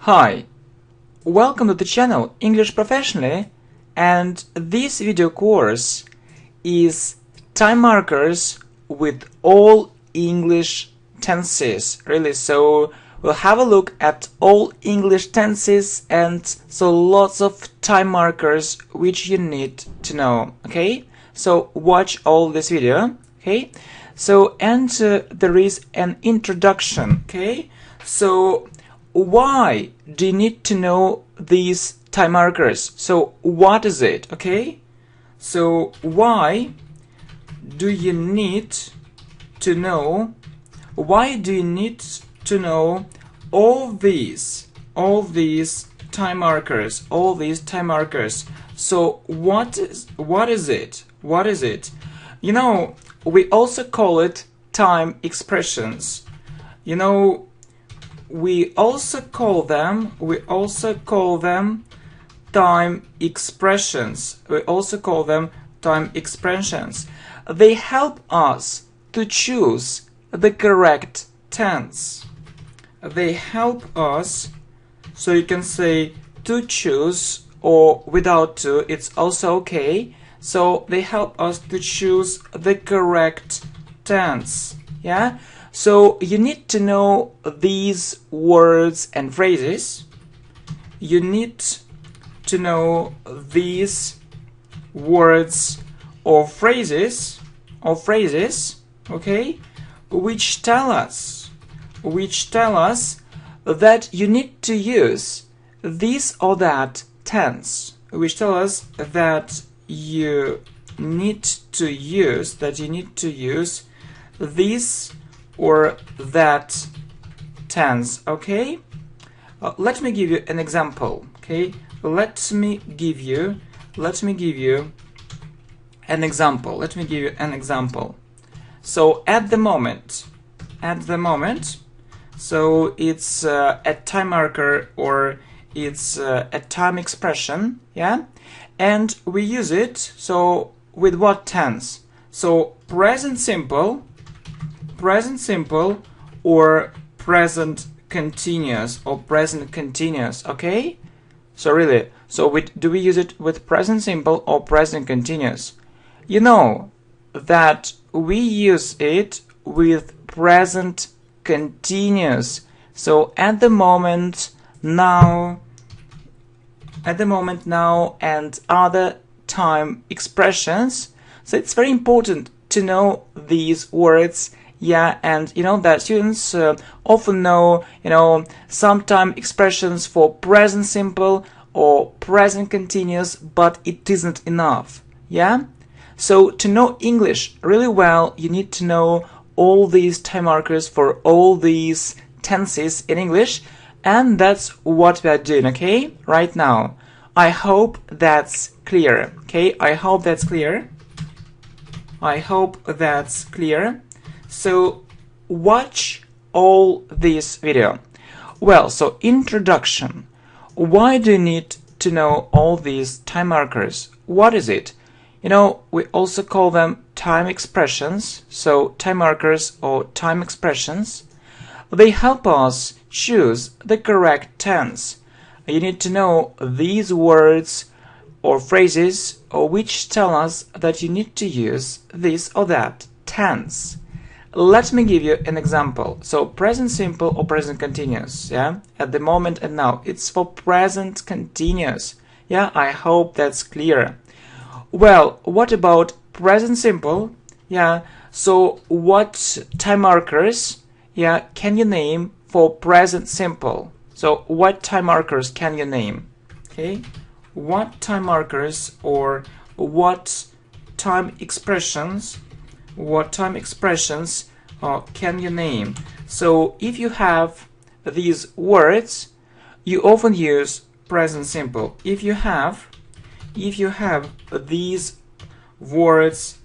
Hi, welcome to the channel English Professionally, and this video course is time markers with all English tenses, really. So we'll have a look at all English tenses and so lots of time markers which you need to know, okay? So watch all this video, okay? So there is an introduction, okay? So why do you need to know these time markers? So what is it, okay? So why do you need to know, all these time markers, So what is it? You know, we also call it time expressions. You know, we also call them time expressions. They help us to choose the correct tense. They help us, so you can say to choose, or without to, it's also okay. So they help us to choose the correct tense. Yeah? So you need to know these words and phrases. You need to know these words or phrases, okay, which tell us that you need to use this or that tense, which tell us that you need to use this or that tense, okay? Let me give you an example, okay? Let me give you an example. So at the moment, so it's a time marker, or it's a time expression, yeah? And we use it, so with what tense? So present simple, or present continuous, okay? So really, do we use it with present simple or present continuous? You know that we use it with present continuous. So at the moment, now, and other time expressions. So it's very important to know these words. Yeah, and you know that students often know, some time expressions for present simple or present continuous, but it isn't enough. Yeah? So to know English really well, you need to know all these time markers for all these tenses in English, and that's what we are doing, okay? Right now. I hope that's clear, okay? I hope that's clear. So watch all this video. Well, so introduction. Why do you need to know all these time markers? What is it? You know, we also call them time expressions. So time markers or time expressions. They help us choose the correct tense. You need to know these words or phrases which tell us that you need to use this or that tense. Let me give you an example. So present simple or present continuous, yeah? At the moment and now, it's for present continuous. Yeah, I hope that's clear. Well, what about present simple? Yeah, so what time markers, yeah, can you name for present simple? So what time markers can you name? Okay, what time markers or what time expressions can you name? So if you have these words, you often use present simple. If you have these words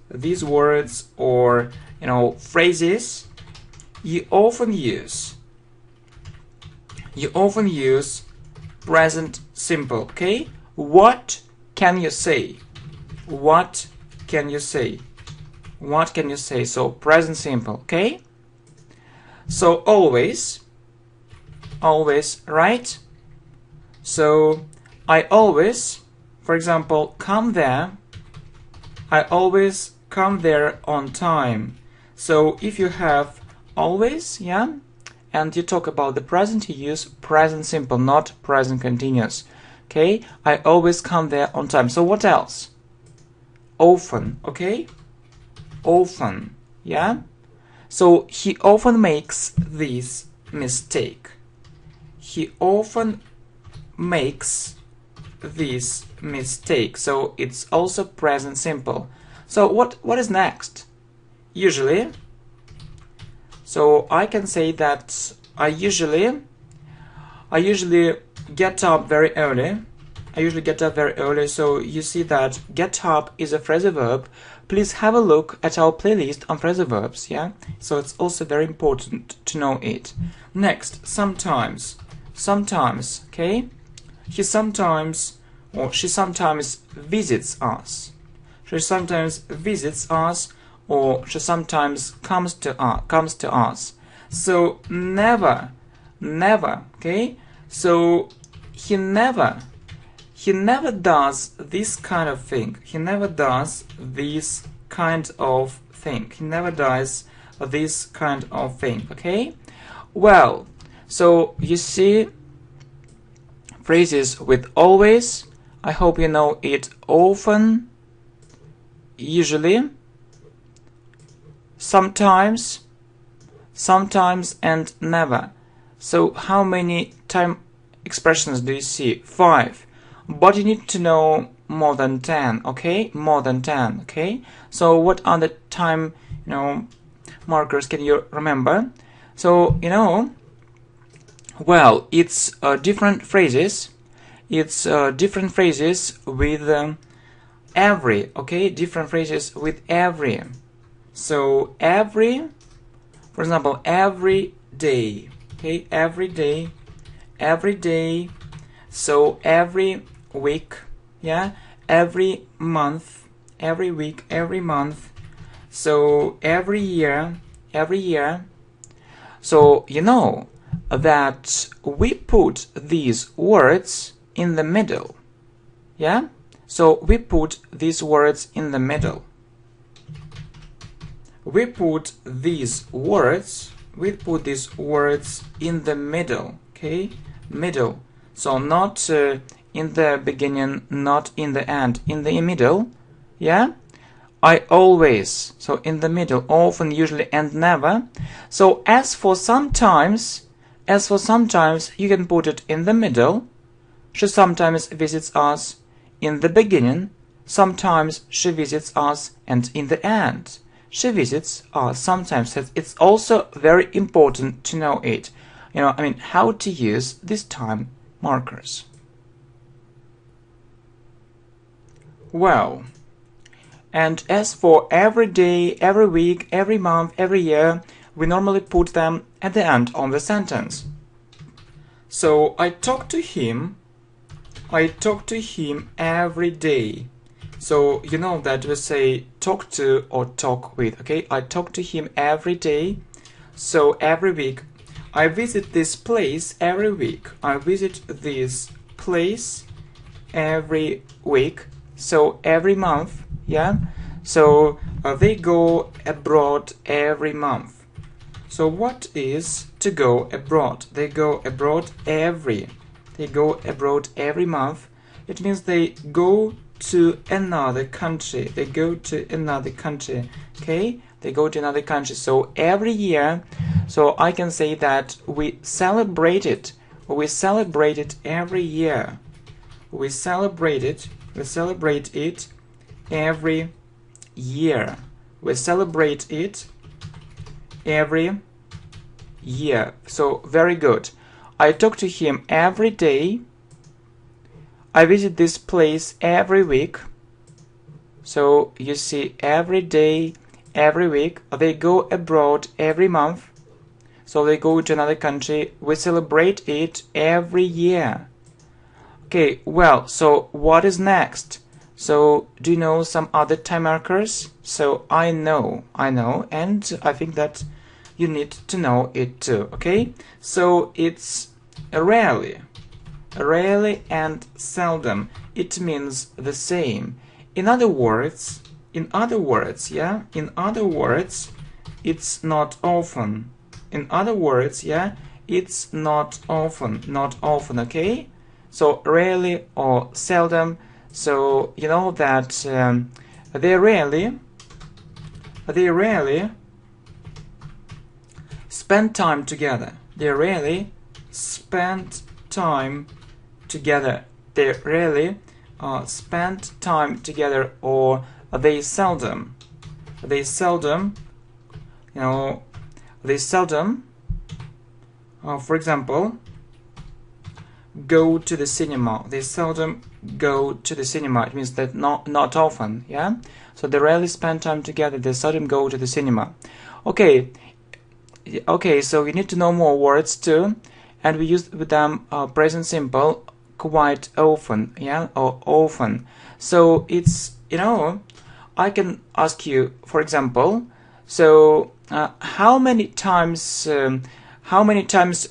or phrases, you often use present simple, okay? What can you say? So present simple, okay? So always, right? So I always, for example, come there. I always come there on time. So if you have always, yeah, and you talk about the present, you use present simple, not present continuous. Okay, I always come there on time. So what else? Often, okay? Often, yeah? So he often makes this mistake. He often makes this mistake. So it's also present simple. So what is next? Usually. So I can say that I usually get up very early. I usually get up very early. So you see that get up is a phrasal verb. Please have a look at our playlist on phrasal verbs, yeah? So it's also very important to know it. Next, sometimes. Sometimes, okay? He sometimes or she sometimes visits us. She sometimes visits us, or she sometimes comes to us. So never, okay? So he never does this kind of thing. He never does this kind of thing. He never does this kind of thing, okay? Well, so you see phrases with always. I hope you know it. Often, usually, sometimes, and never. So how many time expressions do you see? 5. But you need to know more than 10, okay? More than 10, okay? So what are the time, markers can you remember? So, well, it's different phrases. It's different phrases with every, okay? Different phrases with every. So every, for example, every day, okay? Every day, every day. So every week, yeah? Every month, every week, every month. So every year, every year. So you know that we put these words in the middle, yeah? So we put these words in the middle. We put these words in the middle, okay? Middle. So not in the beginning, not in the end, in the middle, yeah? I always, so in the middle, often, usually, and never. So as for sometimes, you can put it in the middle. She sometimes visits us in the beginning. Sometimes she visits us, and in the end. She visits us sometimes. It's also very important to know it. How to use these time markers. Well, and as for every day, every week, every month, every year, we normally put them at the end of the sentence. So I talk to him every day. So you know that we say talk to or talk with, okay? I talk to him every day. So every week. I visit this place every week. I visit this place every week. So every month, yeah? So they go abroad every month. So what is to go abroad? They go abroad every month. It means they go to another country. They go to another country, okay? They go to another country. So every year, so I can say that we celebrate it every year. We celebrate it every year. We celebrate it every year. So very good. I talk to him every day. I visit this place every week. So you see, every day, every week. They go abroad every month. So they go to another country. We celebrate it every year. Okay, well, so what is next? So do you know some other time markers? So I know, and I think that you need to know it too, okay? So it's rarely, rarely and seldom, it means the same. In other words, yeah, in other words, it's not often. In other words, yeah, it's not often, okay? So rarely or seldom, so you know that they rarely spend time together. They rarely spend time together. They rarely spend time together, or they seldom, you know, they seldom, for example, go to the cinema. They seldom go to the cinema. It means that not often, yeah? So they rarely spend time together. They seldom go to the cinema. Okay, so you need to know more words too, and we use with them present simple quite often, yeah, or often. So it's, you know, I can ask you, for example, so how many times a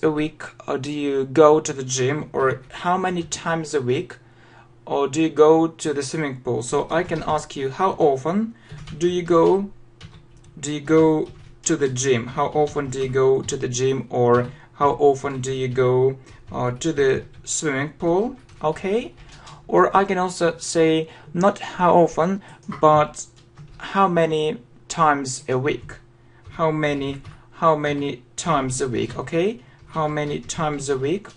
week do you go to the gym, or how many times a week or do you go to the swimming pool? So I can ask you, how often do you go to the gym? How often do you go to the gym, or how often do you go to the swimming pool? Okay, or I can also say not how often, but how many times a week. How many times a week? Okay, how many times a week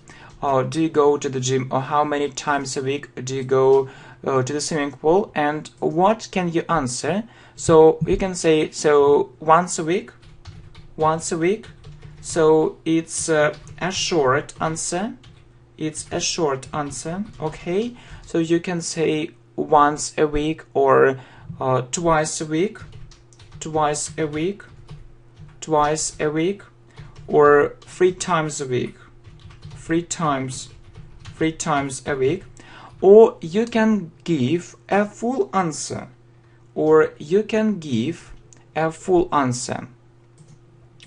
do you go to the gym, or how many times a week do you go to the swimming pool? And what can you answer? So you can say, so once a week. So it's a short answer. It's a short answer. Okay, so you can say once a week, or twice a week, or 3 times a week, 3 times a week. Or you can give a full answer,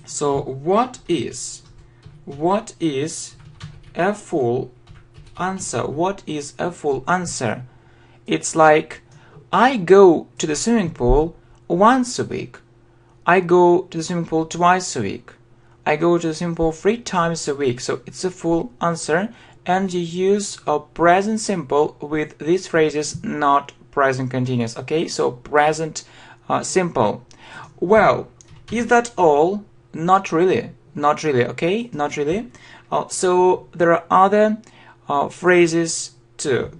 So what is a full answer? What is a full answer? It's like, I go to the swimming pool once a week. I go to the swimming pool twice a week. I go to the swimming pool 3 times a week. So it's a full answer, and you use a present simple with these phrases, not present continuous. Okay, so present simple. Well, is that all? Not really. Okay, not really. So there are other phrases too.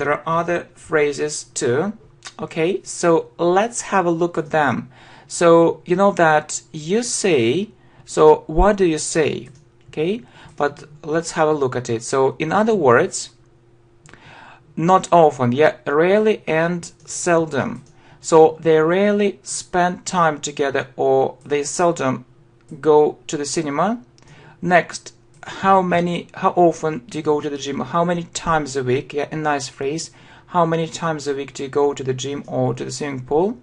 Okay, so let's have a look at them. So you know that you say, so what do you say? Okay, but let's have a look at it. So in other words, not often, yeah, rarely and seldom. So they rarely spend time together, or they seldom go to the cinema. Next, how often do you go to the gym? How many times a week? Yeah, a nice phrase. How many times a week do you go to the gym or to the swimming pool?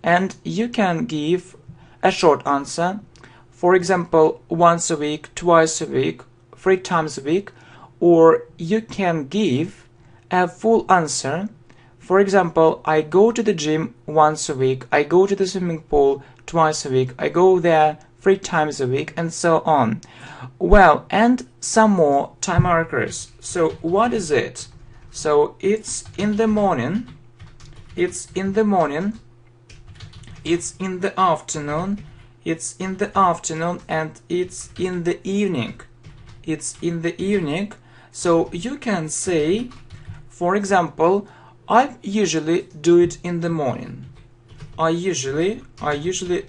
And you can give a short answer. For example, once a week, twice a week, 3 times a week. Or you can give a full answer. For example, I go to the gym once a week. I go to the swimming pool twice a week. I go there 3 times a week, and so on. Well, and some more time markers. So what is it? So it's in the morning, it's in the morning, it's in the afternoon, it's in the afternoon, and it's in the evening. It's in the evening. So you can say, for example, I usually do it in the morning. I usually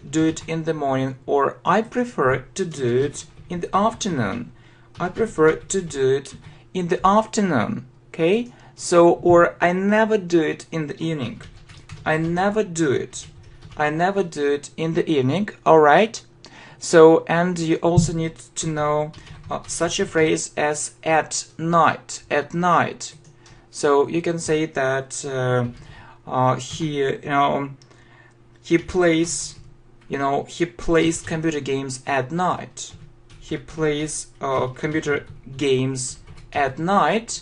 do it in the morning, or I prefer to do it in the afternoon. I prefer to do it in the afternoon. Okay? So, or I never do it in the evening. I never do it in the evening. Alright? So, and you also need to know such a phrase as at night. At night. So you can say that he plays computer games at night. He plays computer games at night.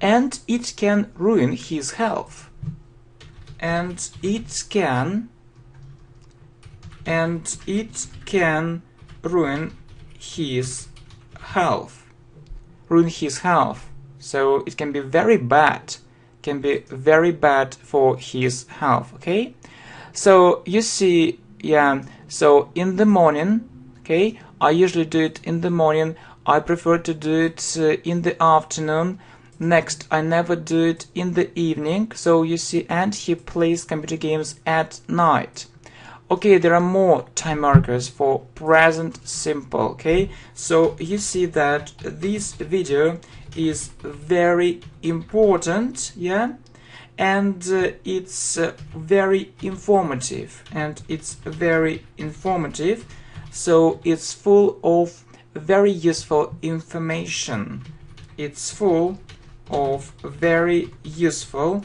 and it can ruin his health. And it can ruin his health. Ruin his health. So it can be very bad. Can be very bad for his health. Okay. So you see, yeah. So in the morning, okay, I usually do it in the morning. I prefer to do it in the afternoon. Next, I never do it in the evening. So you see, and he plays computer games at night. Okay, there are more time markers for present simple. Okay, so you see that this video is very important, yeah, and it's very informative, so it's full of very useful information. It's full of very useful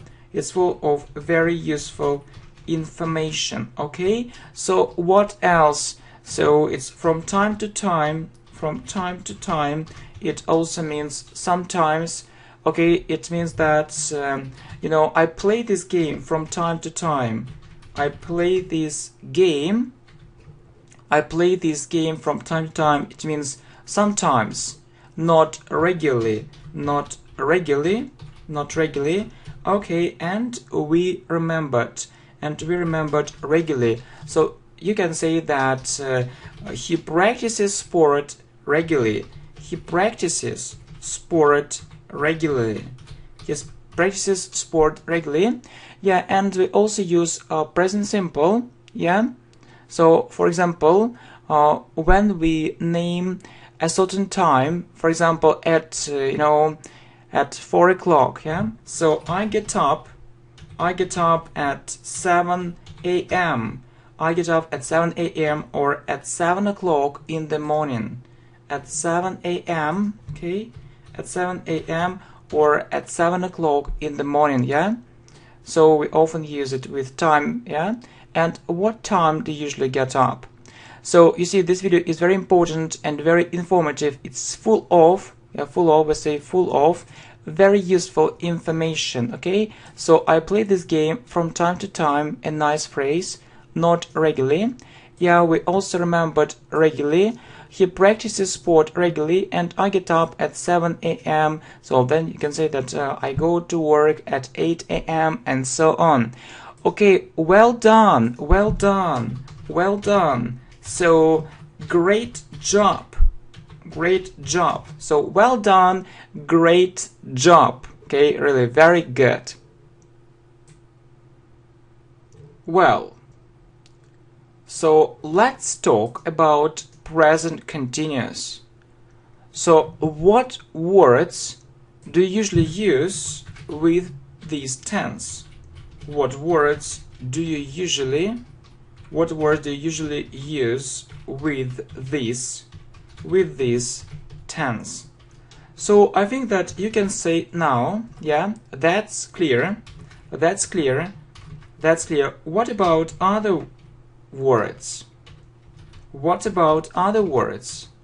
information. Okay, so what else? So it's from time to time. It also means sometimes. Okay, it means that you know, I play this game from time to time. I play this game from time to time. It means sometimes, not regularly. Okay, and we remembered regularly. So you can say that he practices sport regularly. He practices sport regularly. Yeah, and we also use present simple. Yeah. So for example, when we name a certain time, for example, at you know, at 4 o'clock. Yeah. So I get up at 7 a.m. I get up at 7 a.m. or at 7 o'clock in the morning. At 7 a.m. Okay, at 7 a.m. or at 7 o'clock in the morning. Yeah. So we often use it with time. Yeah. And what time do you usually get up? So you see, this video is very important and very informative. It's full of very useful information. Okay, so I play this game from time to time. A nice phrase, not regularly. Yeah, we also remembered regularly. He practices sport regularly, and I get up at 7 a.m. So then you can say that I go to work at 8 a.m. and so on. Okay, well done. So great job. So well done, great job. Okay, really very good. Well, so let's talk about present continuous. So what words do you usually use with this tense? What words do you usually use with this tense? So I think that you can say now, yeah, that's clear. What about other words?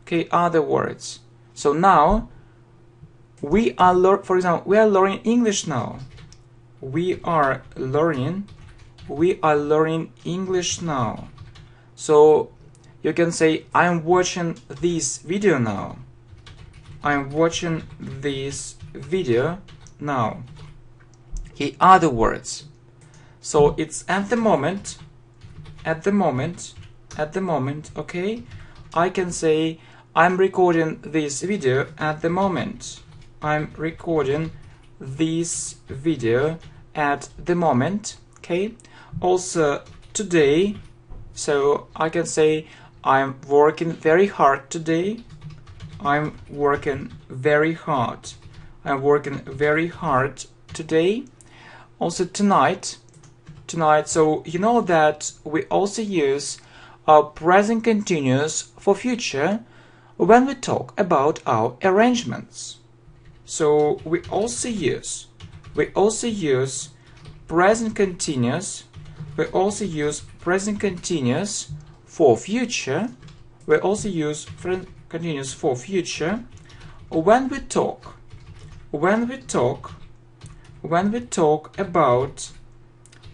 Okay, other words. So now we are for example, we are learning English now. We are learning English now. So you can say, I'm watching this video now. Okay, other words. So it's at the moment. Okay, I can say, I'm recording this video at the moment. I'm recording this video at the moment. Okay, also today. So I can say, I'm working very hard today. I'm working very hard today. Also tonight. So you know that we also use present continuous for future when we talk about our arrangements. So we also use present continuous. We also use present continuous for future. We also use present continuous for future when we talk when we talk about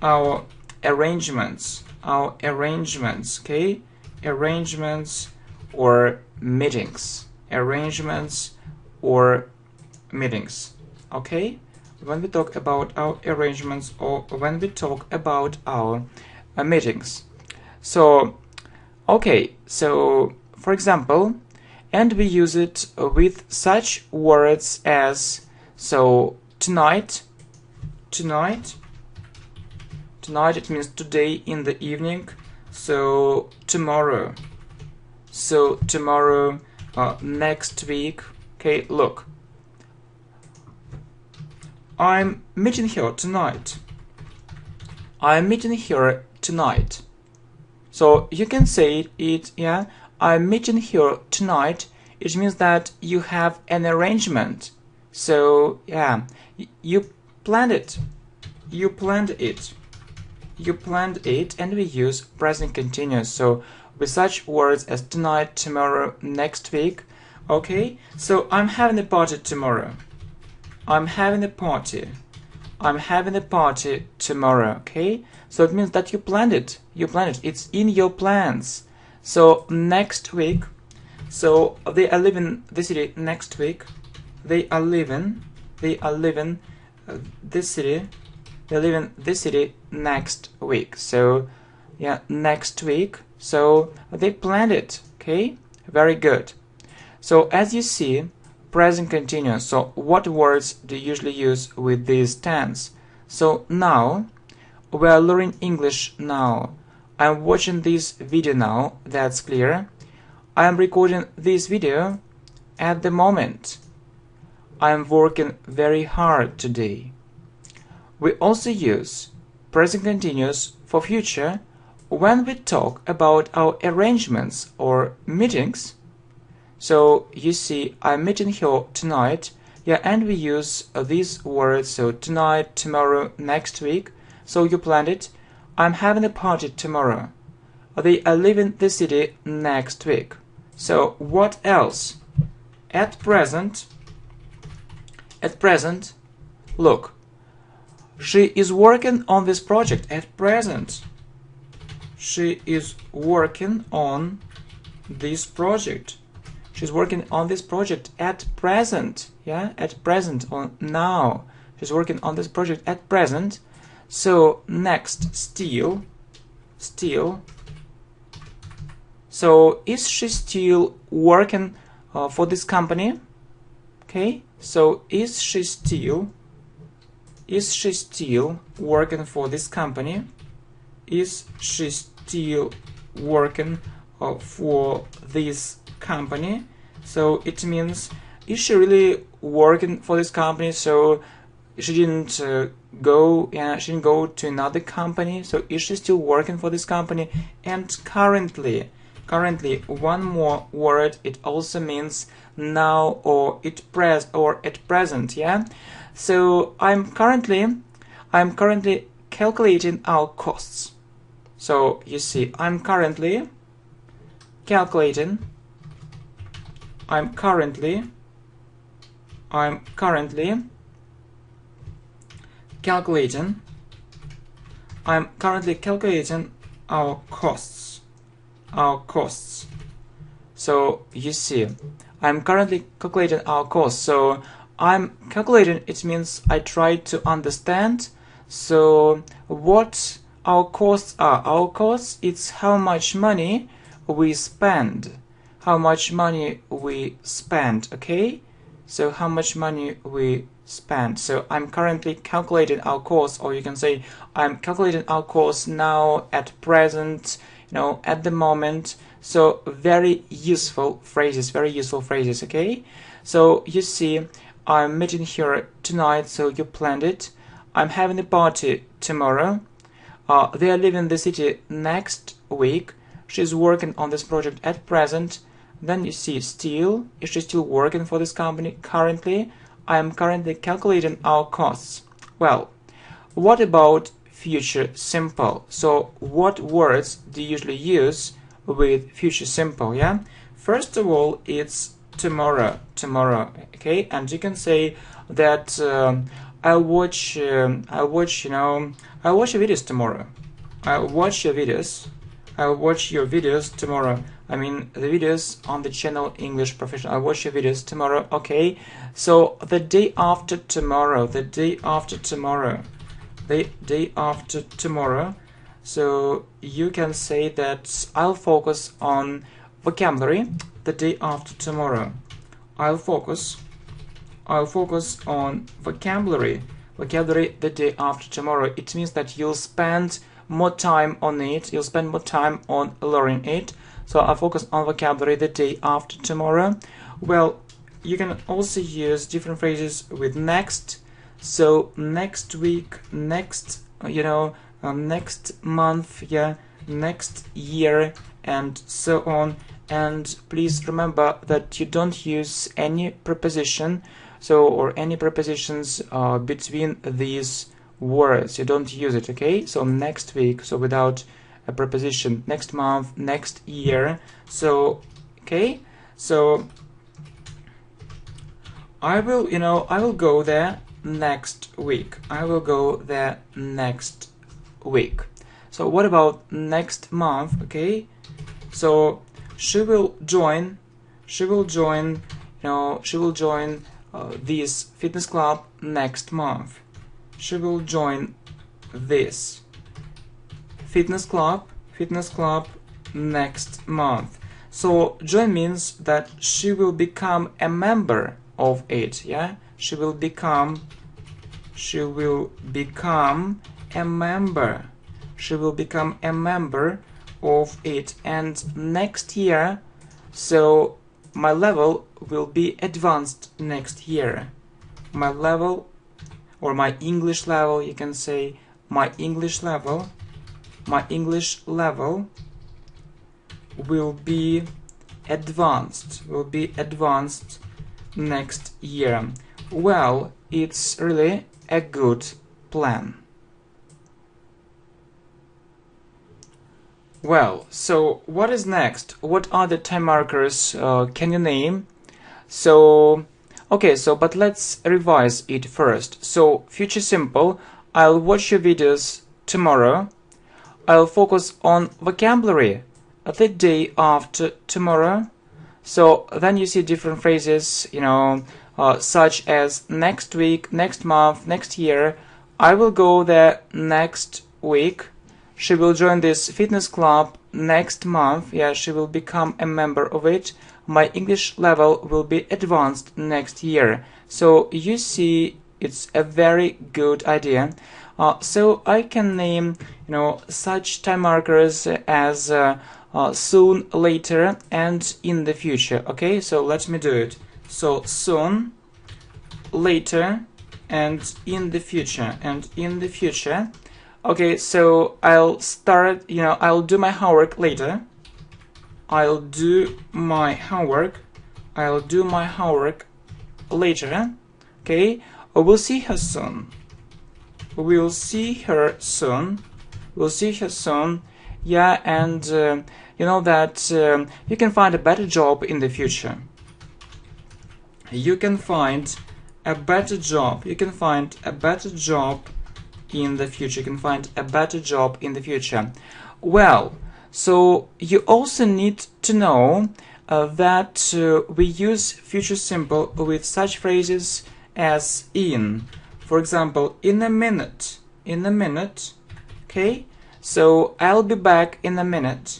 our arrangements, okay, arrangements or meetings, okay, when we talk about our arrangements or when we talk about our meetings. So okay, so for example, and we use it with such words as, so tonight, it means today in the evening. So tomorrow, next week. Okay, look, I'm meeting her tonight. So you can say it, yeah, I'm meeting her tonight. It means that you have an arrangement. So yeah, you planned it, and we use present continuous. So with such words as tonight, tomorrow, next week. Okay, so I'm having a party tomorrow. I'm having a party tomorrow. Okay, so it means that you planned it. It's in your plans. So next week, so they are leaving the city next week. They are leaving this city. They're leaving the city next week. So yeah, next week. So they planned it. Okay, very good. So as you see, present continuous. So what words do you usually use with this tense? So now, we are learning English now. I'm watching this video now, that's clear. I am recording this video at the moment. I am working very hard today. We also use present continuous for future when we talk about our arrangements or meetings. So you see, I'm meeting her tonight. Yeah, and we use these words, so tonight, tomorrow, next week. So you planned it. I'm having a party tomorrow. They are leaving the city next week. So what else? At present, look, she is working on this project at present. She is working on this project. She's working on this project at present. Yeah, at present or now. She's working on this project at present. So next, still. So is she still working for this company? Okay, so is she still working for this company? Is she still working for this company? So it means, is she really working for this company? So she didn't go to another company. So is she still working for this company? And currently, one more word, it also means now or at present. Yeah, so I'm currently calculating our costs. So you see, I'm currently calculating our costs. So you see, I'm currently calculating our costs. So I'm calculating, it means I try to understand. So what our costs are. Our costs, it's how much money we spend. Okay? So how much money we spend. So I'm currently calculating our costs, or you can say I'm calculating our costs now, at present, at the moment. So very useful phrases, okay? So you see, I'm meeting her tonight, so you planned it. I'm having a party tomorrow. They are leaving the city next week. She's working on this project at present. Then you see still, is she still working for this company currently? I am currently calculating our costs. Well, what about future simple? So what words do you usually use with future simple? Yeah, first of all, it's tomorrow, okay? And you can say that I'll watch your videos tomorrow. I'll watch your videos tomorrow. I mean the videos on the channel English Professional. I'll watch your videos tomorrow. Okay, so the day after tomorrow, the day after tomorrow. So you can say that I'll focus on vocabulary the day after tomorrow. I'll focus on vocabulary the day after tomorrow. It means that you'll spend more time on it, you'll spend more time on learning it. So I'll focus on vocabulary the day after tomorrow. Well, you can also use different phrases with next. So next week, next next month, yeah, next year, and so on. And please remember that you don't use any preposition, or any prepositions between these words. You don't use it, okay? So next week, so without a preposition. Next month, next year. So okay, so I will go there next week. I will go there next week. So what about next month? Okay, so she will join this fitness club next month. She will join this fitness club next month. So join means that she will become a member of it. Yeah, she will become a member. She will become a member of it. And next year, so my level will be advanced next year. My level, or my English level, you can say my English level will be advanced next year. Well, it's really a good plan. Well, so what is next? What are the time markers can you name? So okay, so but let's revise it first. So future simple, I'll watch your videos tomorrow. I'll focus on vocabulary the day after tomorrow. So then you see different phrases, such as next week, next month, next year. I will go there next week. She will join this fitness club next month. Yeah, she will become a member of it. My English level will be advanced next year. So you see, it's a very good idea. So I can name, such time markers as soon, later, and in the future. Okay, so let me do it. So soon, later, and in the future. Okay, so I'll start, I'll do my homework later. I'll do my homework later. Okay, we'll see her soon. Yeah, and you know that you can find a better job in the future. You can find a better job in the future. Well, so you also need to know that we use future simple with such phrases as in. For example, in a minute. Okay, so I'll be back in a minute.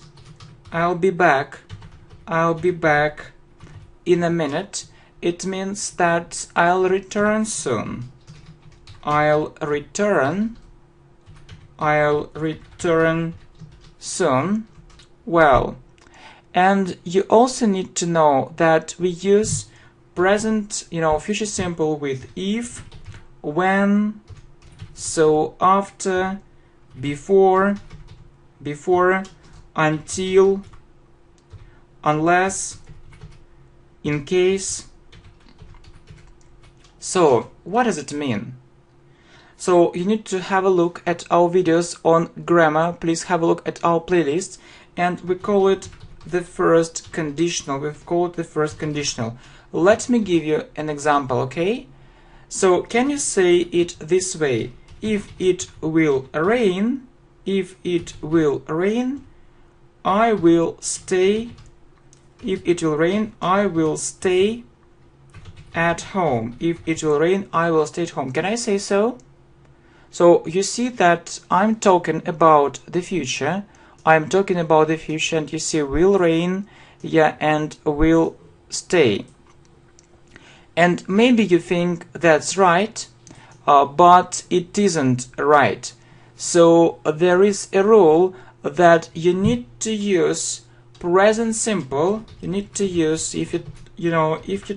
I'll be back in a minute. It means that I'll return soon. I'll return soon. Well, and you also need to know that we use present, future simple with if, when, so after, before, until, unless, in case. So what does it mean? So you need to have a look at our videos on grammar. Please have a look at our playlist, and we call it the first conditional. Let me give you an example, okay? So can you say it this way? If it will rain, if it will rain, I will stay. If it will rain, I will stay at home. If it will rain, I will stay at home. Can I say so? So you see that I'm talking about the future. I'm talking about the future, and you see will rain, yeah, and will stay. And maybe you think that's right, but it isn't right. So there is a rule that you need to use present simple. You need to use, if you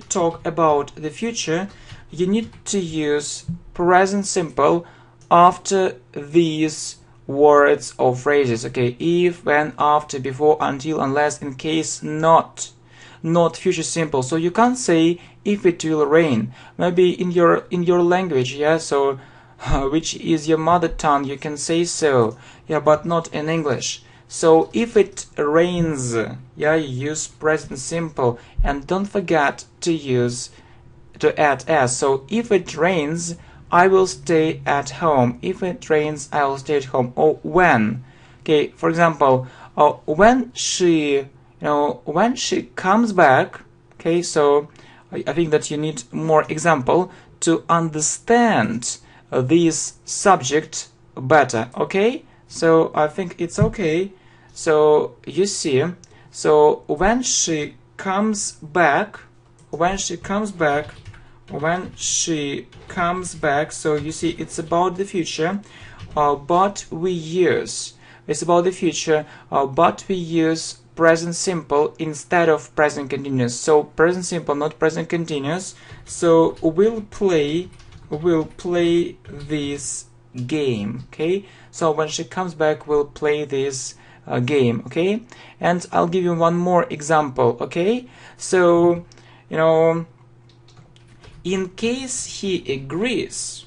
talk about the future, you need to use present simple after these words or phrases. Okay, if, when, after, before, until, unless, in case, not future simple. So you can't say if it will rain. Maybe in your language, yeah, so which is your mother tongue, you can say so, yeah, but not in English. So if it rains, yeah, you use present simple, and don't forget to add s. So if it rains, I will stay at home. If it rains, I will stay at home. Or when. Okay, for example, when she comes back. Okay, so I think that you need more example to understand this subject better. Okay, so I think it's okay. So you see, so when she comes back, so you see it's about the future, but we use, it's about the future, but we use present simple instead of present continuous. So present simple, not present continuous. So we'll play this game. Okay, so when she comes back, we'll play this game. Okay, and I'll give you one more example. Okay, so in case he agrees,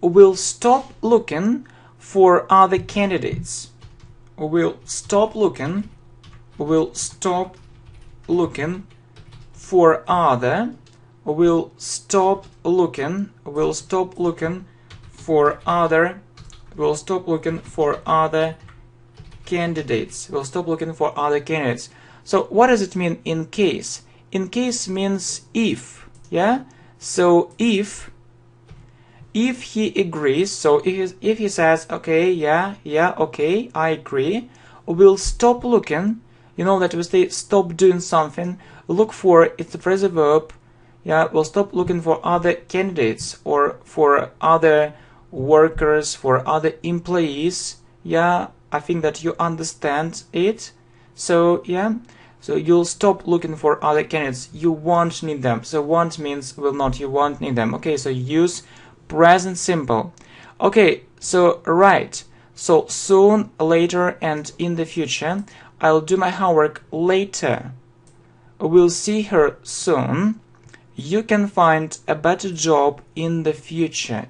we'll stop looking for other candidates. We'll stop looking for other. We'll stop looking for other. We'll stop looking for other candidates. We'll stop looking for other candidates. So what does it mean in case? In case means if, yeah? So if he agrees, so if he says, okay, yeah, okay, I agree, we'll stop looking, that we say stop doing something, look for, it's a phrasal verb, yeah, we'll stop looking for other candidates or for other workers, for other employees, yeah, I think that you understand it. So yeah, so you'll stop looking for other candidates, you won't need them. So won't means will not, you won't need them. Okay, so use present simple. Okay, so right, so soon, later, and in the future. I'll do my homework later. We'll see her soon. You can find a better job in the future.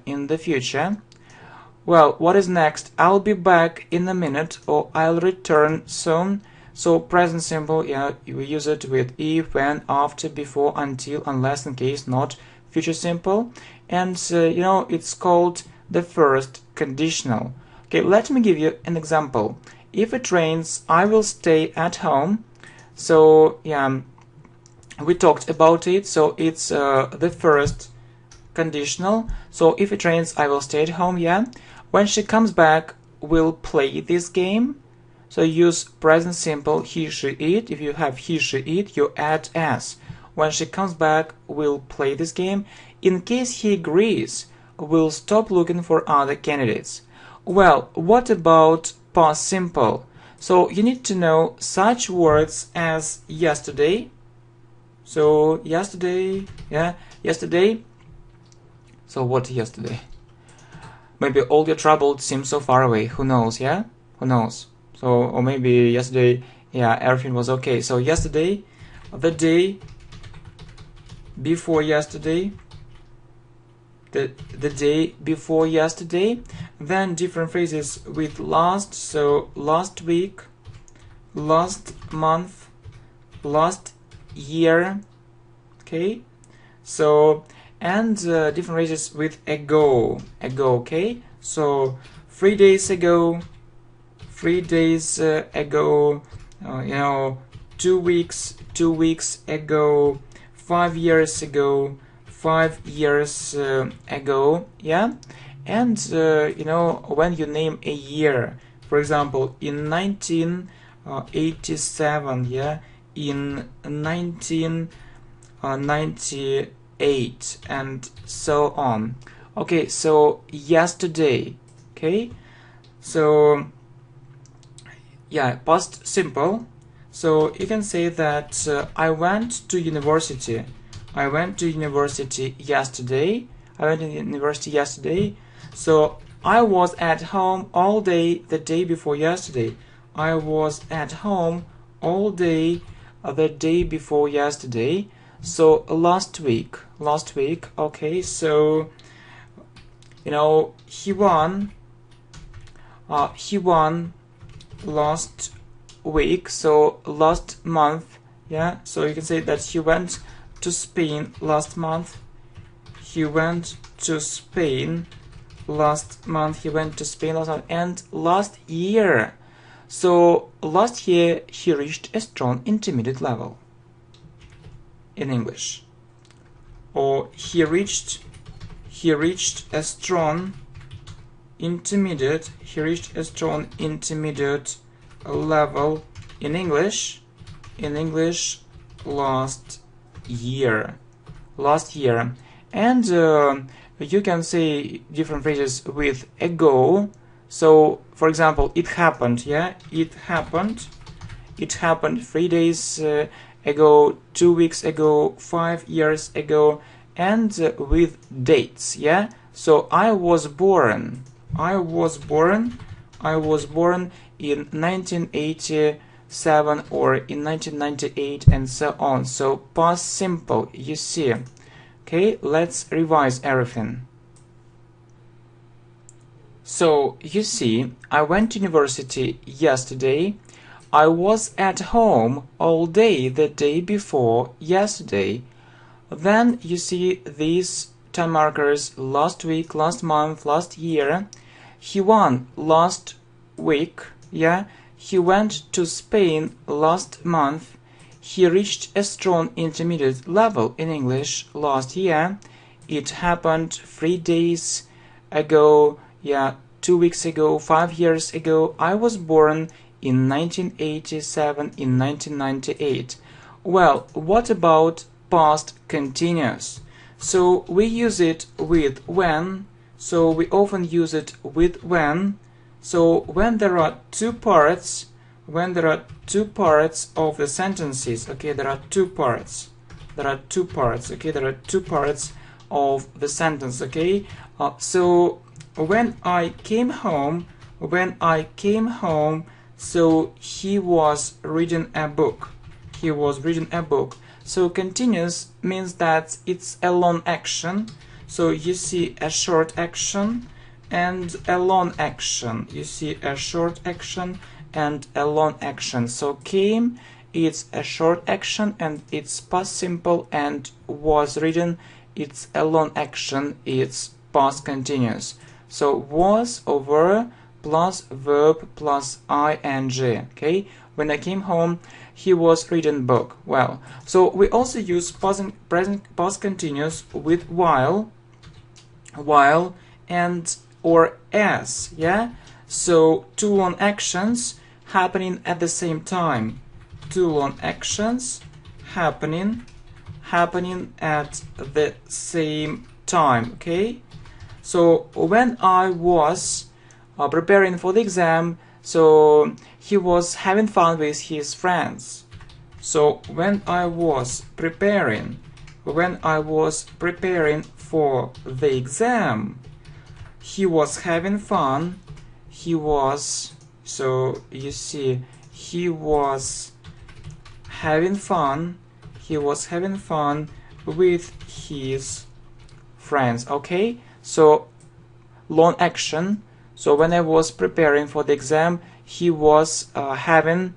Well, what is next? I'll be back in a minute, or I'll return soon. So present simple, yeah, we use it with if, when, after, before, until, unless, in case, not. Future simple, and it's called the first conditional. Okay, let me give you an example. If it rains, I will stay at home. So yeah, we talked about it. So it's the first conditional. So if it rains, I will stay at home. Yeah. When she comes back, we'll play this game. So use present simple, he, she, it. If you have he, she, it, you add s. When she comes back, we'll play this game. In case he agrees, we'll stop looking for other candidates. Well, what about past simple? So you need to know such words as yesterday. So yesterday, yeah, yesterday. So what yesterday? Maybe all your trouble seems so far away. Who knows, yeah? Who knows? So, or maybe yesterday, yeah, everything was okay. So yesterday, the day before yesterday, the day before yesterday. Then different phrases with last, so last week, last month, last year, okay? So, and different phrases with ago, okay? So 3 days ago, 3 days ago, 2 weeks ago, 5 years ago, 5 years ago, yeah? And when you name a year, for example, in 1987, yeah, in 1998, and so on. Okay, so yesterday, okay? So yeah, past simple. So you can say that I went to university. I went to university yesterday. I went to university yesterday. So I was at home all day the day before yesterday. I was at home all day the day before yesterday. So last week, okay, so he won last week, so last month, yeah, so you can say that he went to Spain last month. He went to Spain last month. He went to Spain last month. And last year, so last year he reached a strong intermediate level in English, or he reached a strong intermediate. He reached a strong intermediate level in English. Last year. And you can say different phrases with ago. So for example, it happened, yeah, it happened 3 days ago, 2 weeks ago, 5 years ago, and with dates, yeah. So I was born in 1987 or in 1998, and so on. So past simple, you see. Okay, let's revise everything. So you see, I went to university yesterday. I was at home all day the day before yesterday. Then you see these time markers: last week, last month, last year. He won last week, yeah. He went to Spain last month. He reached a strong intermediate level in English last year. It happened 3 days ago, yeah, 2 weeks ago, 5 years ago. I was born in 1987, in 1998. Well, what about past continuous? So we use it with when. So we often use it with when. So when there are two parts of the sentences, okay, there are two parts, okay, there are two parts of the sentence, okay. So when I came home, so he was reading a book. So continuous means that it's a long action. So you see a short action and a long action. You see a short action and a long action. So came, it's a short action and it's past simple, and was reading, it's a long action, it's past continuous. So was or were plus verb plus ing, okay. When I came home, he was reading book. Well, so we also use present past continuous with while and or as, yeah. So two long actions happening at the same time. Two long actions happening at the same time, okay. So when I was preparing for the exam, so he was having fun with his friends. So when I was preparing for the exam, he was having fun. He was, so you see, he was having fun with his friends, okay. So long action. So when I was preparing for the exam, he was having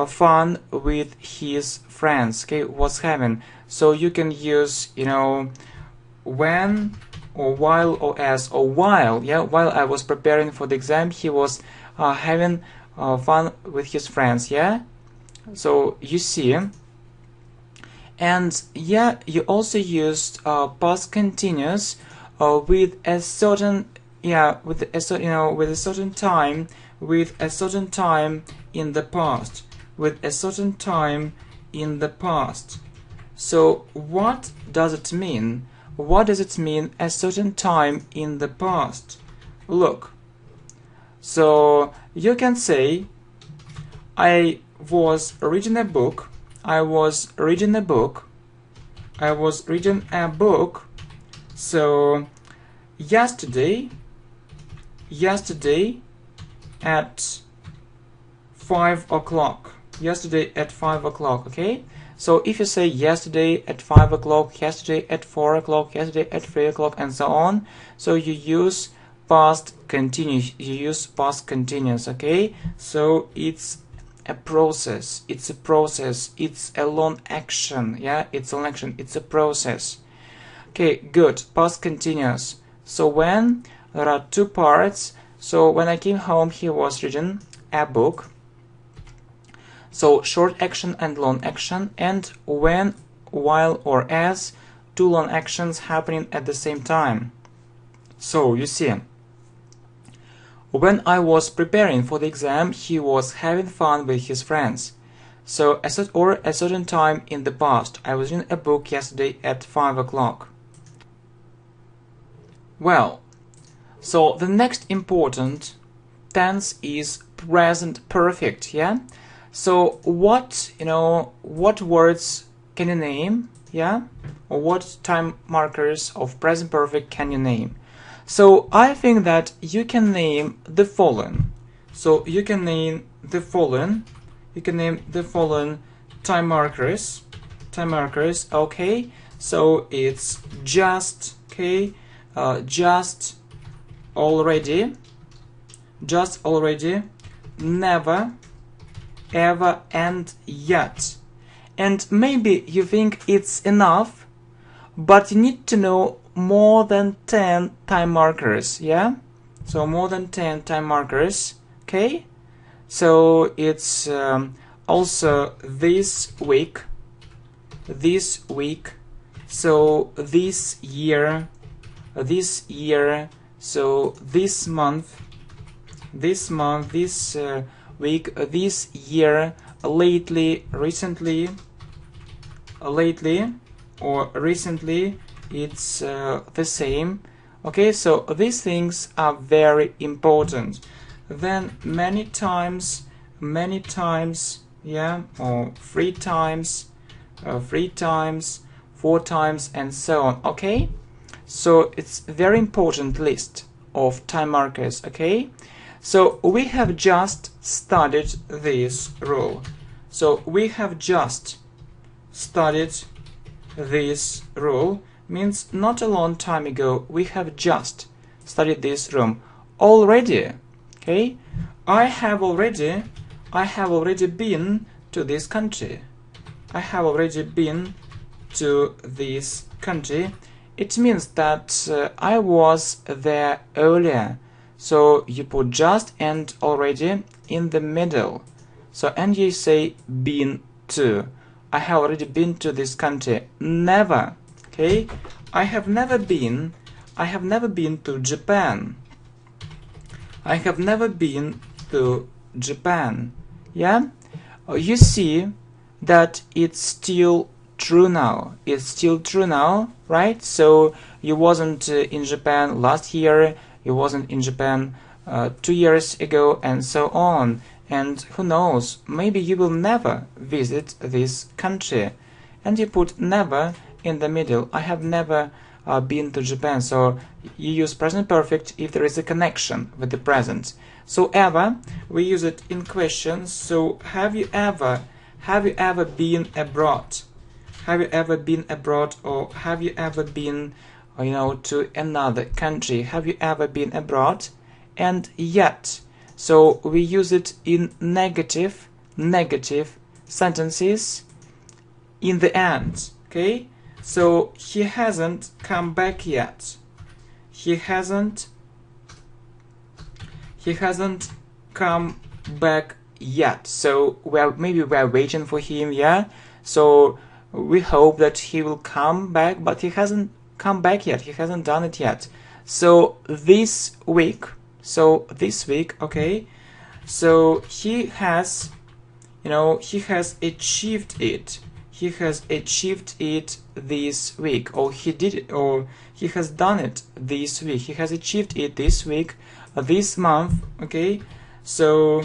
fun with his friends. Okay, was having. So you can use, when or while or as or while. Yeah, while I was preparing for the exam, he was having fun with his friends. Yeah, so you see. And yeah, you also used past continuous with a certain with a certain time, with a certain time in the past, with a certain time in the past. So what does it mean? What does it mean, a certain time in the past? Look, so you can say, I was reading a book. I was reading a book. I was reading a book. So yesterday at 5 o'clock. Yesterday at 5 o'clock. Okay. So if you say yesterday at 5 o'clock, yesterday at 4 o'clock, yesterday at 3 o'clock, and so on, so you use past continuous. You use past continuous. Okay. So it's a process. It's a process. It's a long action. Yeah, it's a long action. It's a process. Okay, good. Past continuous. So when there are two parts. So when I came home, he was reading a book. So short action and long action, and when, while, or as, two long actions happening at the same time. So you see, when I was preparing for the exam, he was having fun with his friends. So a certain time in the past. I was reading a book yesterday at 5 o'clock. Well, so the next important tense is present perfect. Yeah. So what words can you name? Yeah, or what time markers of present perfect can you name? So I think that you can name the following. So you can name the following. You can name the following time markers. Time markers. Okay. So it's just. Okay. Just. Already. Just already. Never. Ever and yet. And maybe you think it's enough, but you need to know more than 10 time markers. Yeah, so more than 10 time markers. Okay, so it's also this week, so this year, so this month, this week, this year, lately, recently, or recently, it's the same. Okay, so these things are very important. Then many times, yeah, or 3 times, 4 times, and so on. Okay, so it's a very important list of time markers. Okay, so we have just studied this rule. So we have just studied this rule, means not a long time ago. We have just studied this rule already. Okay, I have already been to this country. I have already been to this country. It means that I was there earlier. So you put just and already in the middle. So and you say been to. I have already been to this country. Never. Okay? I have never been to Japan. I have never been to Japan. Yeah? You see that it's still true now. It's still true now, right? So you wasn't in Japan last year. You wasn't in Japan 2 years ago, and so on. And who knows, maybe you will never visit this country. And you put never in the middle. I have never been to Japan. So you use present perfect if there is a connection with the present. So ever, we use it in questions. So have you ever been abroad? Have you ever been abroad, or have you ever been to another country? Have you ever been abroad? And yet, so we use it in negative negative sentences in the end. Okay, so he hasn't come back yet. He hasn't come back yet. So maybe we're waiting for him, yeah? So we hope that he will come back, but he hasn't come back yet. He hasn't done it yet. So this week, okay, so he has, he has achieved it. He has achieved it this week, or he did it, or he has done it this week. He has achieved it this week, this month, okay? So,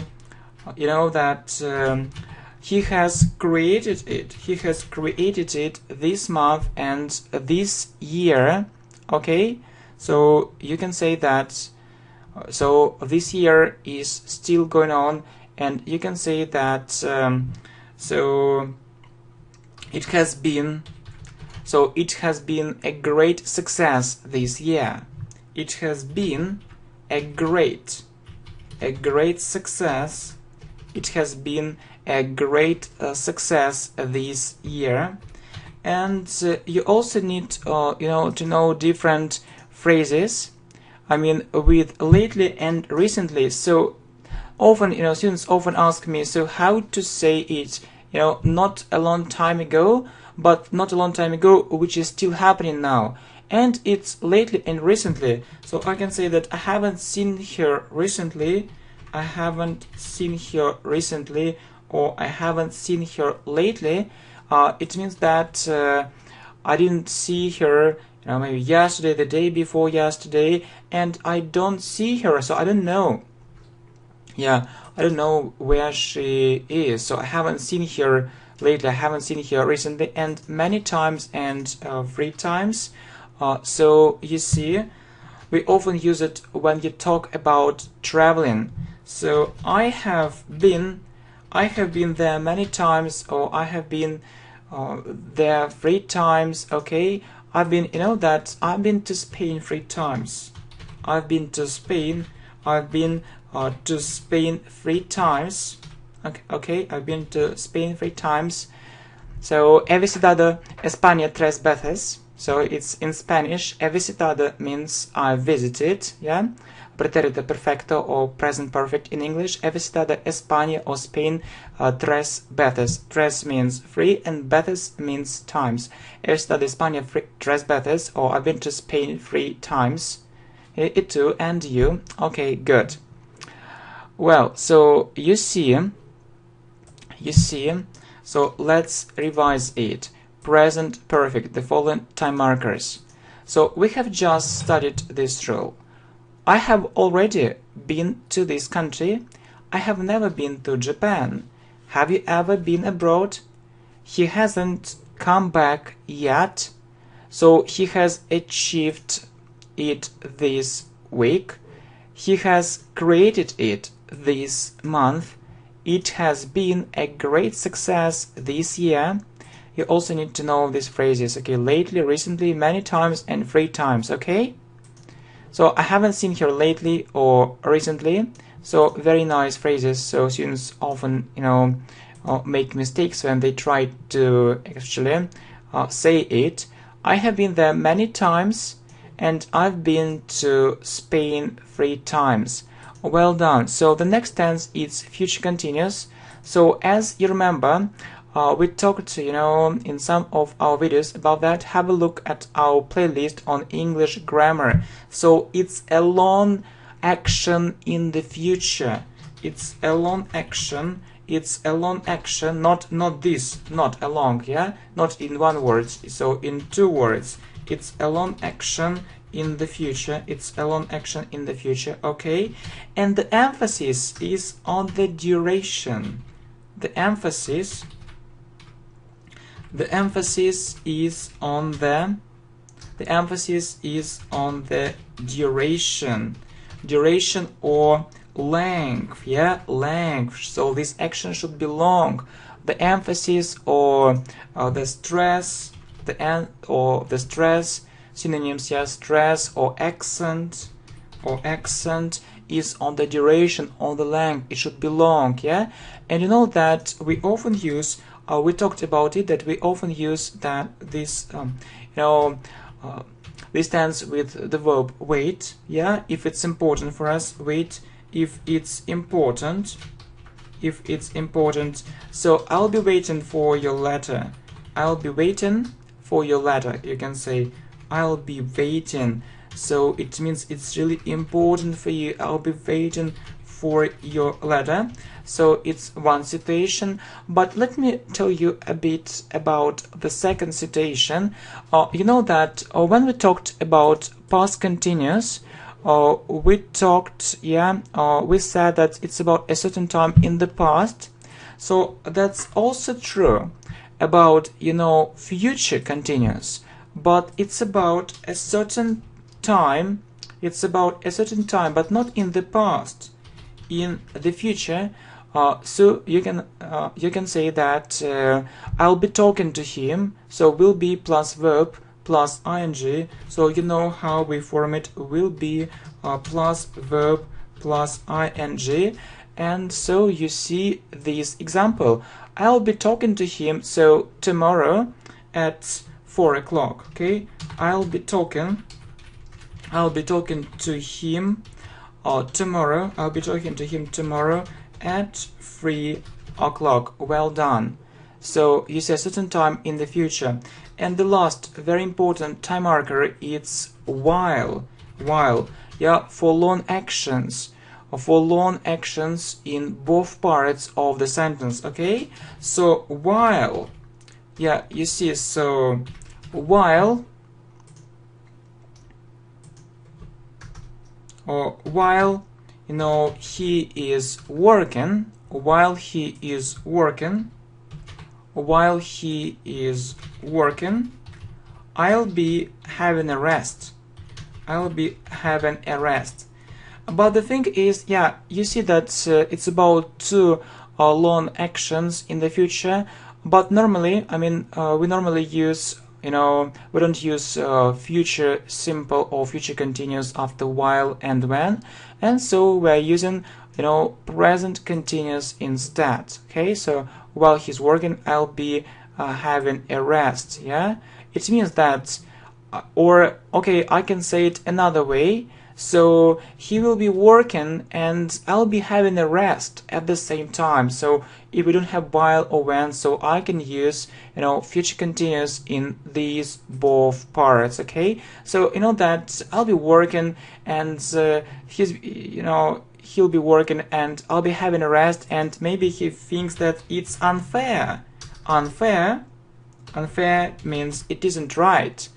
that he has created it. He has created it this month and this year, okay? So you can say that, so this year is still going on, and you can say that, so it has been a great success this year. It has been a great success. It has been a great success this year. And you also need to know different phrases, I mean, with lately and recently. So often, students often ask me, so how to say it, not a long time ago, but not a long time ago, which is still happening now. And it's lately and recently. So I can say that I haven't seen her recently, I haven't seen her recently, or I haven't seen her lately. It means that I didn't see her, maybe yesterday, the day before yesterday, and I don't see her, so I don't know. Yeah, I don't know where she is, so I haven't seen her lately, I haven't seen her recently, and many times, and 3 times. So you see, we often use it when you talk about traveling. So I have been there many times, or I have been there 3 times, okay? I've been, I've been to Spain 3 times. I've been to Spain, to Spain 3 times. Okay, I've been to Spain 3 times. So, he visitado España 3 veces. So, it's in Spanish. He visitado means I visited, yeah? Pretérito perfecto or present perfect in English. He visitado España or Spain 3 veces. 3 means 3 and veces means times. He visitado España 3 veces, or I've been to Spain 3 times. It too, and you. Okay, good. Well, so you see, so let's revise it. Present perfect, the following time markers. So we have just studied this rule. I have already been to this country. I have never been to Japan. Have you ever been abroad? He hasn't come back yet. So he has achieved it this week. He has created it this month. It has been a great success this year. You also need to know these phrases, okay? Lately, recently, many times, and 3 times, okay? So I haven't seen her lately or recently. So very nice phrases. So students often, make mistakes when they try to actually say it. I have been there many times, and I've been to Spain 3 times. Well done. So the next tense is future continuous. So as you remember, we talked, in some of our videos about that. Have a look at our playlist on English grammar. So it's a long action in the future. It's a long action. It's a long action. Not this. Not a long. Yeah. Not in 1 word. So in 2 words. It's a long action in the future. It's a long action in the future. Okay. And the emphasis is on the duration. The emphasis is on the duration or length, yeah, length. So this action should be long. The emphasis or the stress, the stress, synonyms, yeah, stress or accent, is on the duration, on the length. It should be long, yeah? And you know that we often use, we talked about it, that we often use that this, this tense with the verb wait, yeah? If it's important for us, wait. If it's important, so I'll be waiting for your letter. I'll be waiting for your letter. You can say I'll be waiting. So it means it's really important for you. I'll be waiting for your letter. So it's one situation. But let me tell you a bit about the second situation. You know that when we talked about past continuous, we said that it's about a certain time in the past. So that's also true about, future continuous. But it's about a certain time. It's about a certain time, but not in the past, in the future. So you can say that I'll be talking to him. So will be plus verb plus ing. So you know how we form it. Will be plus verb plus ing. And so you see this example. I'll be talking to him. So tomorrow at 4 o'clock. Okay, I'll be talking to him tomorrow. I'll be talking to him tomorrow at 3 o'clock. Well done. So you see a certain time in the future. And the last very important time marker is while. Yeah, for long actions. For long actions in both parts of the sentence. Okay, so while. Yeah, you see, so while, or while, he is working, while he is working, I'll be having a rest. But the thing is, yeah, you see that it's about two long actions in the future. But normally, we normally use, we don't use future simple or future continuous after while and when, and so we're using, present continuous instead. Okay, so while he's working, I'll be having a rest. Yeah, it means that, or okay, I can say it another way. So he will be working and I'll be having a rest at the same time. So if we don't have while or when, so I can use, future continuous in these both parts. Okay, so that I'll be working and he'll be working and I'll be having a rest, and maybe he thinks that it's unfair. Unfair means it isn't right.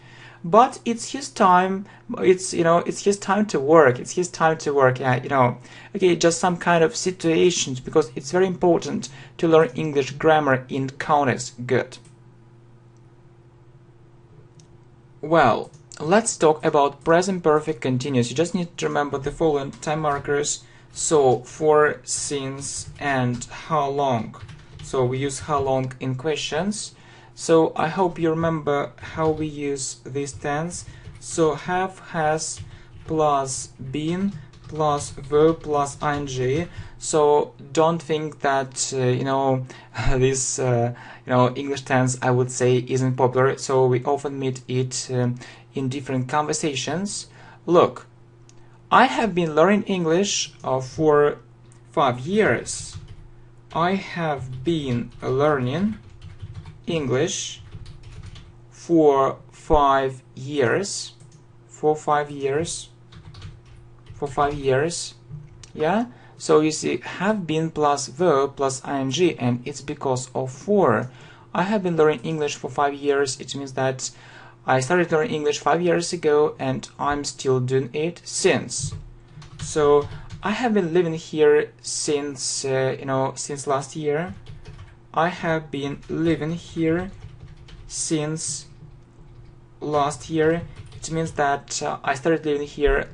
But it's his time. It's his time to work. It's his time to work. Yeah, Okay, just some kind of situations, because it's very important to learn English grammar in counters. Good. Well, let's talk about present perfect continuous. You just need to remember the following time markers. So for, since, and how long. So we use how long in questions. So I hope you remember how we use this tense. So have, has, plus been, plus verb, plus ing. So don't think that this English tense, I would say, isn't popular. So we often meet it in different conversations. Look, I have been learning English for 5 years. I have been learning English for 5 years. For 5 years. Yeah, so you see have been plus verb plus ing, and it's because of for. I have been learning English for 5 years. It means that I started learning English 5 years ago and I'm still doing it since. So I have been living here since since last year. I have been living here since last year. It means that I started living here,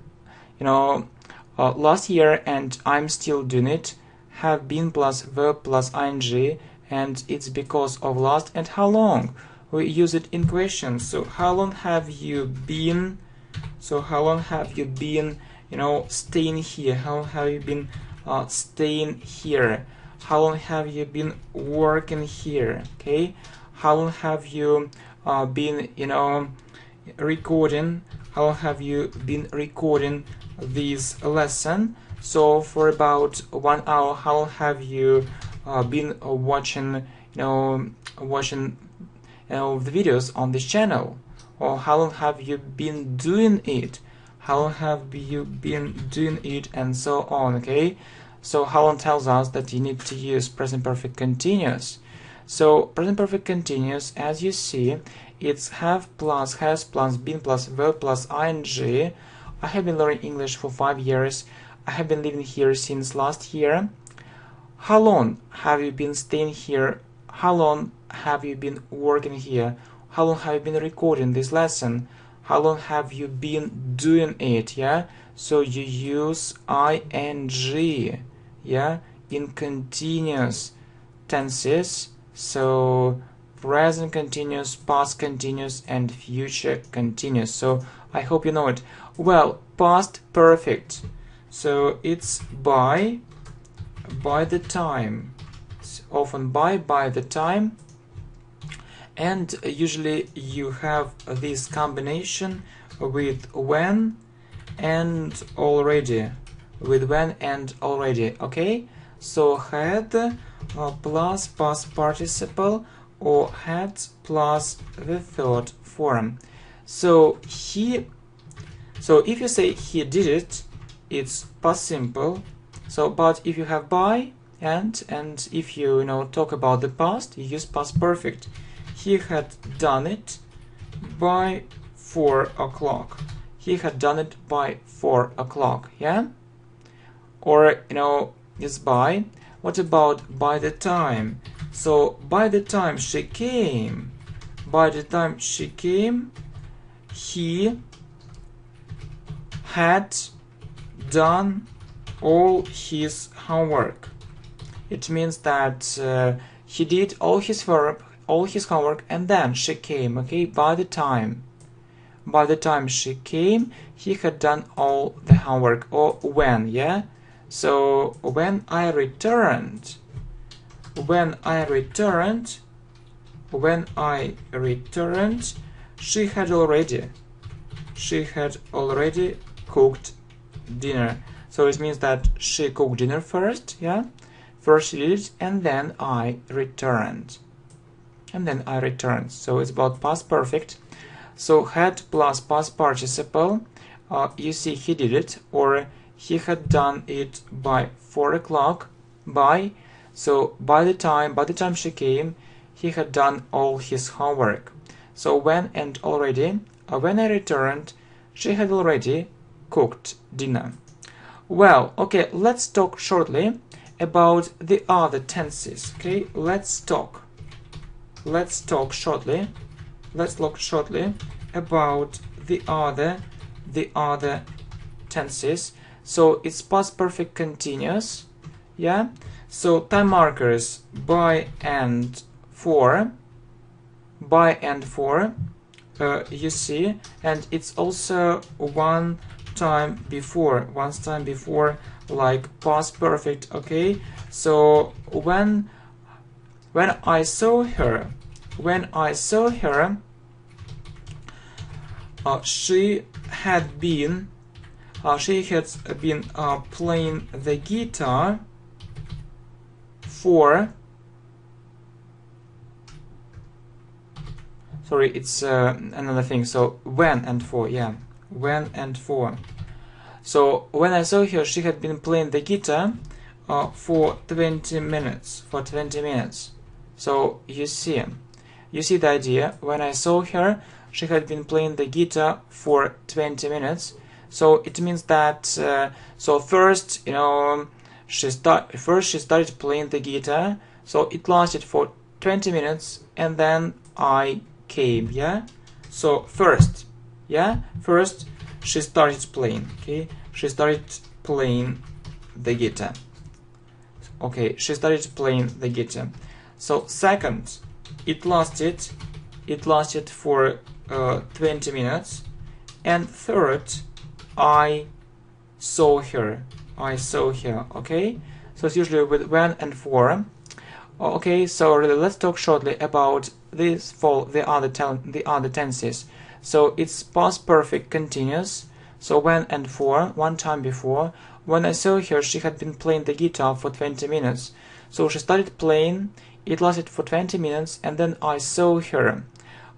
last year, and I'm still doing it. Have been plus verb plus ing, and it's because of last. And how long? We use it in questions. So how long have you been? So how long have you been, staying here? How long have you been staying here? How long have you been working here? Okay, how long have you been recording? How long have you been recording this lesson? So for about 1 hour. How long have you been watching watching the videos on this channel? Or how long have you been doing it? How long have you been doing it, and so on? Okay, so how long tells us that you need to use present perfect continuous. So present perfect continuous, as you see, it's have plus, has plus, been plus, verb plus ing. I have been learning English for 5 years. I have been living here since last year. How long have you been staying here? How long have you been working here? How long have you been recording this lesson? How long have you been doing it? Yeah, so you use ing, yeah, in continuous tenses. So present continuous, past continuous, and future continuous. So I hope you know it. Well, past perfect, so it's by the time, it's often by the time, and usually you have this combination with when and already, okay? So had plus past participle, or had plus the third form. So if you say he did it, it's past simple. So but if you have by and if you talk about the past, you use past perfect. He had done it by 4 o'clock. He had done it by 4 o'clock, yeah? Or, is by. What about by the time? So, by the time she came, he had done all his homework. It means that he did all his homework, and then she came, okay? By the time she came, he had done all the homework. Or when, yeah? So when I returned, she had already cooked dinner. So it means that she cooked dinner first, yeah? First she did it, and then I returned. So it's about past perfect. So had plus past participle. You see, he did it, or he had done it by 4 o'clock. So by the time she came, he had done all his homework. So when and already. When I returned, she had already cooked dinner. Well, okay, let's talk shortly about the other tenses. Okay, let's talk shortly about the other tenses. So it's past perfect continuous, yeah? So time markers by and for, you see, and it's also once time before, like past perfect, okay? So when I saw her, she had been playing the guitar for, sorry, it's another thing. So when and for, yeah, when and for. So when I saw her, she had been playing the guitar for 20 minutes. So you see the idea. When I saw her, she had been playing the guitar for 20 minutes. So it means that so first, she started playing the guitar. So it lasted for 20 minutes, and then I came, yeah? So first she started playing, okay? She started playing the guitar. Okay, she started playing the guitar. So second, it lasted for 20 minutes. And third, I saw her, I saw her. Okay, so it's usually with when and for. Okay, so really let's talk shortly about this for the other tenses. So it's past perfect continuous, so when and for, one time before. When I saw her, she had been playing the guitar for 20 minutes. So she started playing, it lasted for 20 minutes, and then I saw her.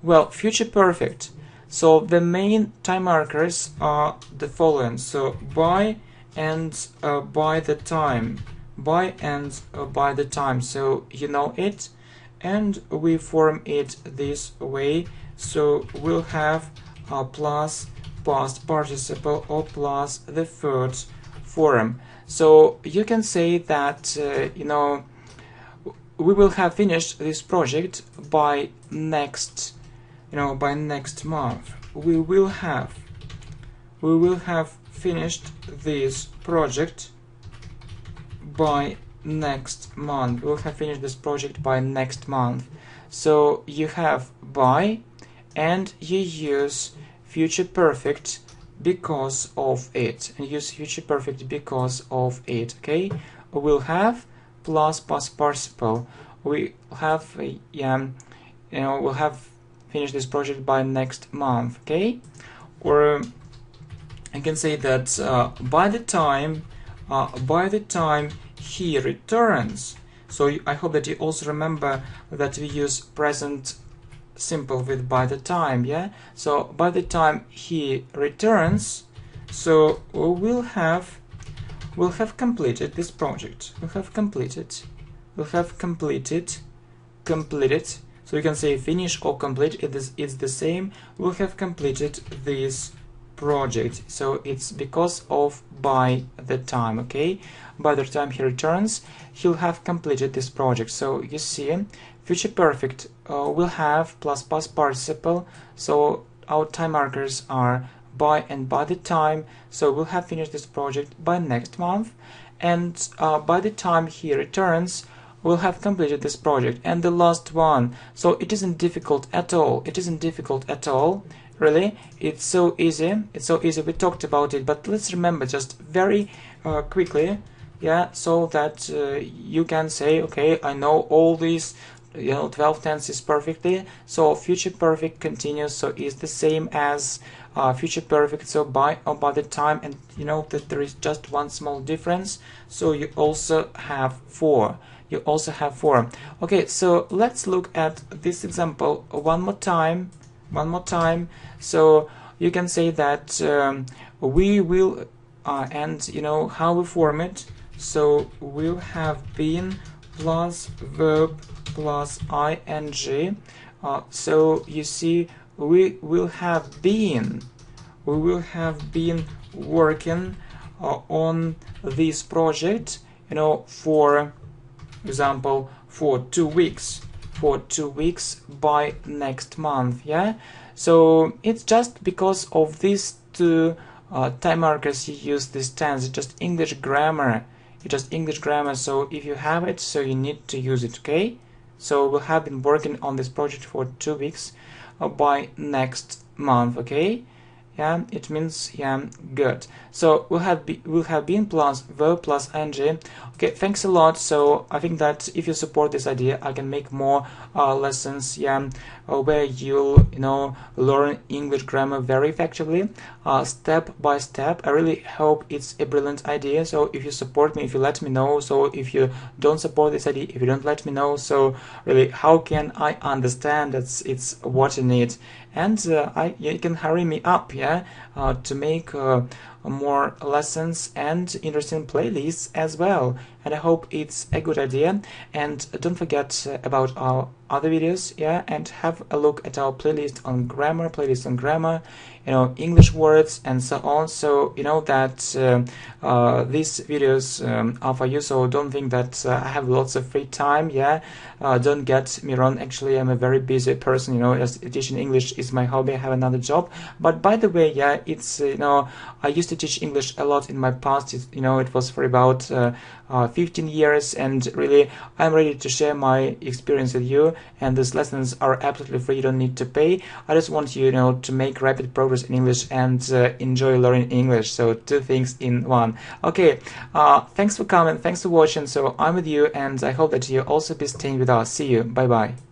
Well, future perfect. So the main time markers are the following. So by and by the time. By and by the time. So you know it. And we form it this way. So we'll have plus past participle or plus the third form. So you can say that we will have finished this project by next month. We will have finished this project by next month. We'll have finished this project by next month. So you have by and you use future perfect because of it, and use future perfect because of it. Okay, we'll have plus past participle. We have we'll have finished this project by next month. Okay, or I can say that by the time he returns. So I hope that you also remember that we use present simple with by the time. Yeah, so by the time he returns, so we'll have completed this project. We'll have completed. So you can say finish or complete. It's the same. We'll have completed this project. So it's because of by the time. Okay, by the time he returns, he'll have completed this project. So you see, future perfect will have plus past participle. So our time markers are by and by the time. So we'll have finished this project by next month, and by the time he returns, we'll have completed this project. And the last one, so it isn't difficult at all. It isn't difficult at all. Really, it's so easy. It's so easy. We talked about it, but let's remember just very quickly, yeah, so that you can say, okay, I know all these 12 tenses perfectly. So future perfect continuous, so is the same as future perfect, so by or by the time, and you know that there is just one small difference. So you also have for. Okay, so let's look at this example one more time. So you can say that we will and how we form it. So we'll have been plus verb plus ing. So you see, we will have been working on this project, for example, for 2 weeks. By next month. Yeah, so it's just because of these two time markers you use this tense. It's just English grammar. So if you have it, so you need to use it. Okay, so we'll have been working on this project for 2 weeks by next month. Okay, yeah, it means, yeah, good. So we'll have been plus verb plus ing. Okay, thanks a lot. So I think that if you support this idea, I can make more lessons, yeah, where you'll learn English grammar very effectively, step by step. I really hope it's a brilliant idea. So if you support me, if you let me know. So if you don't support this idea, if you don't let me know, so really, how can I understand that it's what you need? And you can hurry me up, yeah, to make more lessons and interesting playlists as well. And I hope it's a good idea. And don't forget about our other videos, yeah, and have a look at our playlist on grammar, English words, and so on. So you know that these videos are for you. So don't think that I have lots of free time. Yeah, don't get me wrong. Actually, I'm a very busy person. As teaching English is my hobby. I have another job. But by the way, yeah, it's I used to to teach English a lot in my past. It was for about 15 years, and really I'm ready to share my experience with you, and these lessons are absolutely free. You don't need to pay. I just want you, to make rapid progress in English and enjoy learning English. So two things in one. Okay, thanks for coming, thanks for watching. So I'm with you, and I hope that you also be staying with us. See you. Bye bye.